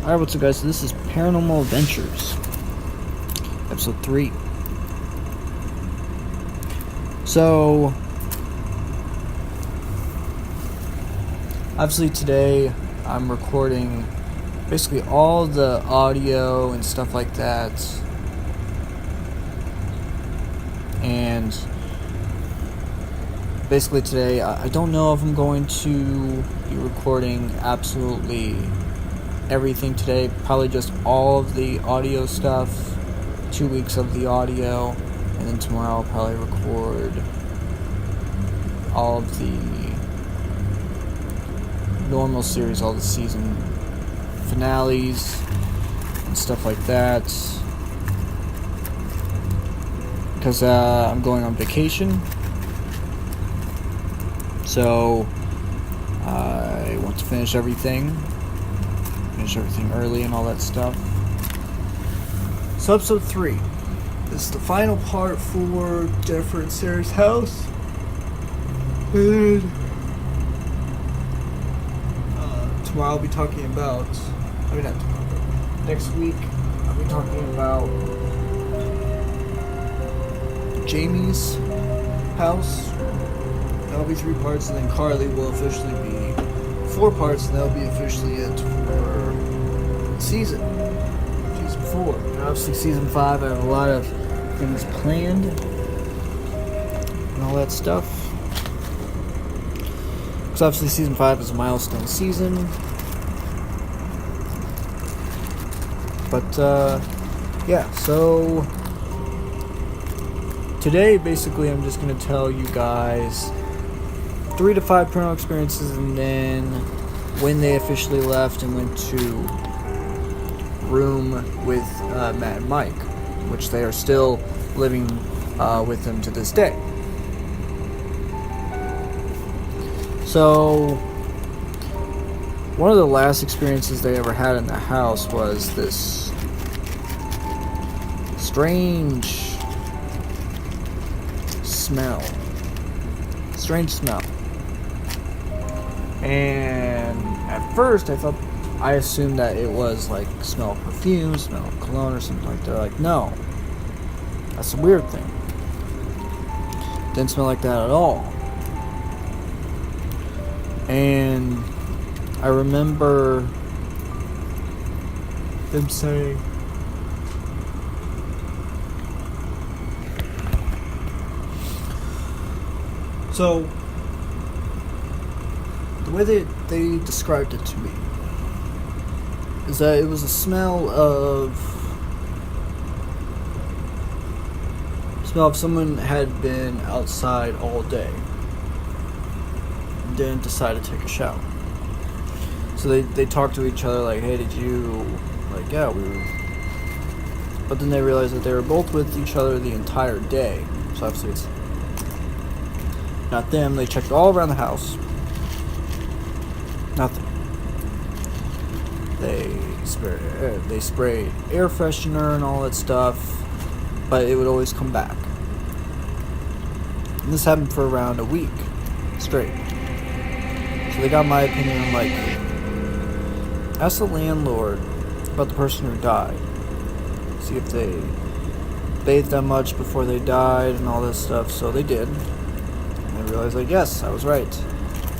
Alright, what's up guys, so this is Paranormal Adventures, episode 3. So, obviously today I'm recording basically all the audio and stuff like that, and basically today I don't know if I'm going to be recording absolutely everything today, probably just all of the audio stuff, 2 weeks of the audio, and then tomorrow I'll probably record all of the normal series, all the season finales and stuff like that, because I'm going on vacation, so I want to finish everything early and all that stuff. So episode 3, this is the final part for Jennifer and Sarah's house, and tomorrow I'll be talking about, not tomorrow, next week I'll be talking about Jamie's house. That'll be 3 parts, and then Carly will officially be 4 parts, and that'll be officially it for season 4. And obviously season 5, I have a lot of things planned and all that stuff, because obviously season 5 is a milestone season. But yeah, so today basically I'm just going to tell you guys 3 to 5 paranormal experiences, and then when they officially left and went to room with Matt and Mike, which they are still living with them to this day. So one of the last experiences they ever had in the house was this strange smell. And at first I assumed that it was like smell of perfume, smell of cologne or something like that. Like, no, that's a weird thing. Didn't smell like that at all. And I remember them saying, so the way they described it to me is that it was a smell of someone had been outside all day and didn't decide to take a shower. So they talked to each other like, hey, did you, like, yeah, we were, but then they realized that they were both with each other the entire day, so obviously it's not them. They checked all around the house, nothing. They sprayed air freshener and all that stuff, but it would always come back. And this happened for around a week straight. So they got my opinion. I'm like, ask the landlord about the person who died. See if they bathed that much before they died and all this stuff. So they did. And I realized, like, yes, I was right.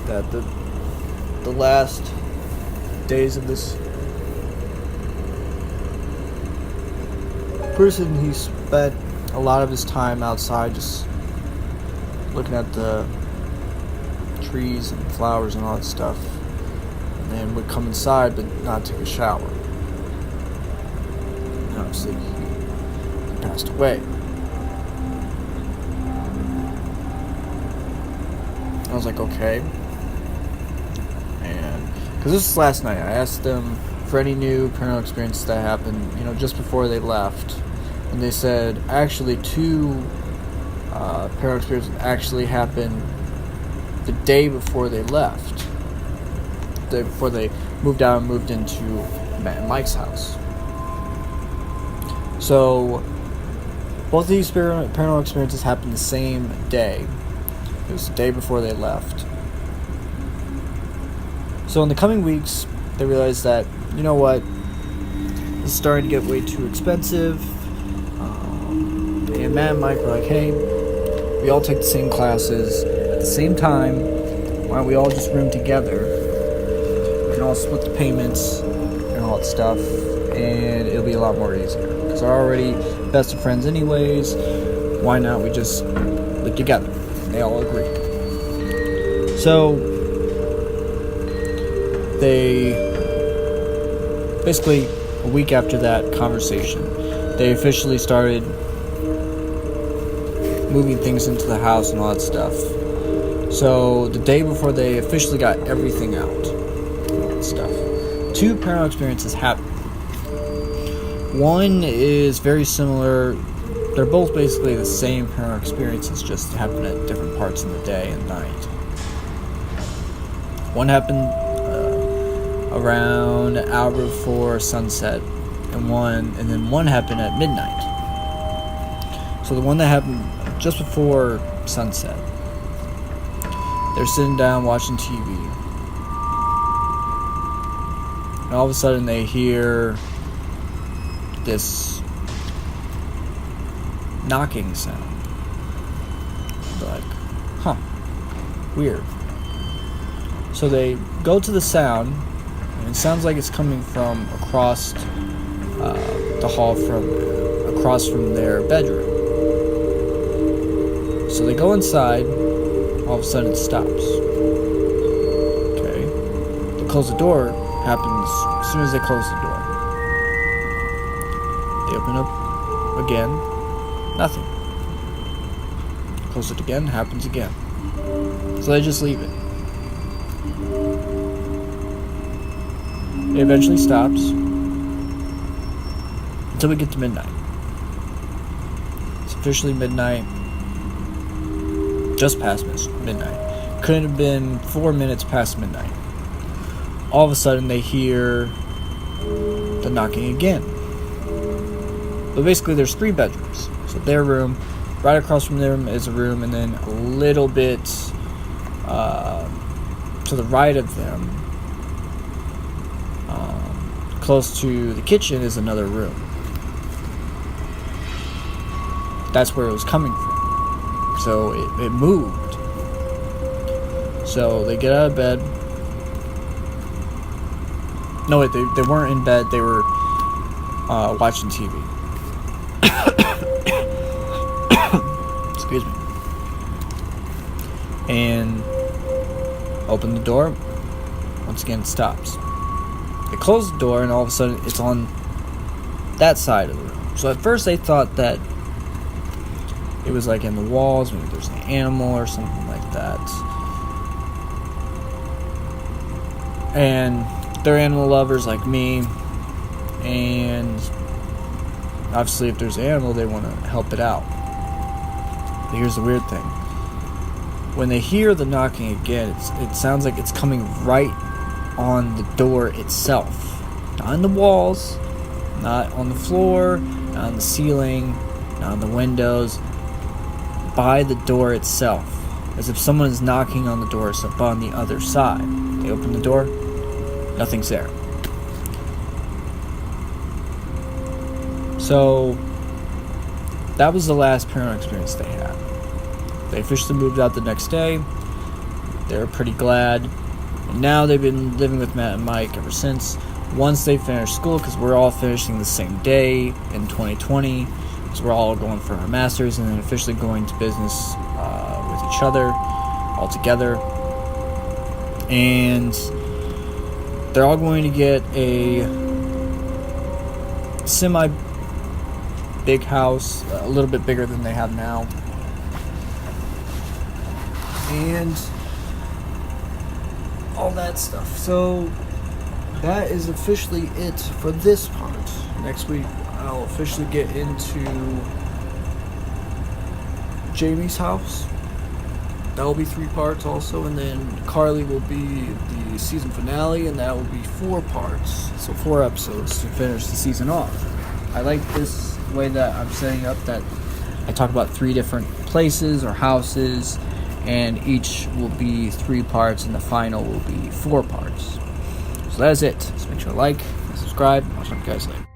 That the last days of this person, he spent a lot of his time outside just looking at the trees and flowers and all that stuff, and then would come inside but not take a shower. And obviously he passed away. I was like, okay. And because this was last night, I asked them for any new paranormal experiences that happened, just before they left. And they said, actually, 2 paranormal experiences actually happened the day before they left. The day before they moved out and moved into Matt and Mike's house. So, both of these paranormal experiences happened the same day. It was the day before they left. So in the coming weeks, they realized that, you know what, It's starting to get way too expensive. And Matt and Mike were like, hey, we all take the same classes at the same time. Why don't we all just room together? We can all split the payments and all that stuff, and it'll be a lot more easier. Because we're already best of friends anyways. Why not we just live together? And they all agreed. So, they basically, a week after that conversation, they officially started moving things into the house and all that stuff. So the day before they officially got everything out, all that stuff, 2 paranormal experiences happened. One is very similar. They're both basically the same paranormal experiences, just happen at different parts in the day and night. One happened around an hour before sunset, and then one happened at midnight. So the one that happened just before sunset, they're sitting down watching TV, and all of a sudden they hear this knocking sound. They're like, huh, weird. So they go to the sound, and it sounds like it's coming from across the hall, across from their bedroom. So they go inside, all of a sudden it stops. Okay. They close the door, happens as soon as they close the door. They open up again, nothing. Close it again, happens again. So they just leave it. It eventually stops until we get to midnight. It's officially midnight. Just past midnight. Couldn't have been 4 minutes past midnight. All of a sudden they hear the knocking again. But basically there's 3 bedrooms. So their room, right across from them is a room, and then a little bit to the right of them, close to the kitchen, is another room. That's where it was coming from. So it moved. So they get out of bed. No, wait, they weren't in bed. They were watching TV. Excuse me. And open the door. Once again, it stops. They close the door, and all of a sudden, it's on that side of the room. So at first, they thought that it was like in the walls, maybe there's an animal or something like that. And they're animal lovers like me, and obviously if there's an animal, they want to help it out. But here's the weird thing. When they hear the knocking again, it sounds like it's coming right on the door itself. Not on the walls, not on the floor, not on the ceiling, not on the windows. By the door itself, as if someone is knocking on the door on the other side. They open the door, nothing's there. So that was the last paranormal experience they had. They officially moved out the next day. They were pretty glad. And now they've been living with Matt and Mike ever since. Once they finished school, because we're all finishing the same day in 2020. So we're all going for our masters, and then officially going to business with each other, all together. And they're all going to get a semi-big house, a little bit bigger than they have now. And all that stuff. So that is officially it for this part. Next week, I'll officially get into Jamie's house. That will be 3 parts also, and then Carly will be the season finale, and that will be 4 parts. So 4 episodes to finish the season off. I like this way that I'm setting up, that I talk about 3 different places or houses, and each will be 3 parts, and the final will be 4 parts. So that is it. So make sure to like and subscribe. I'll talk to you guys later.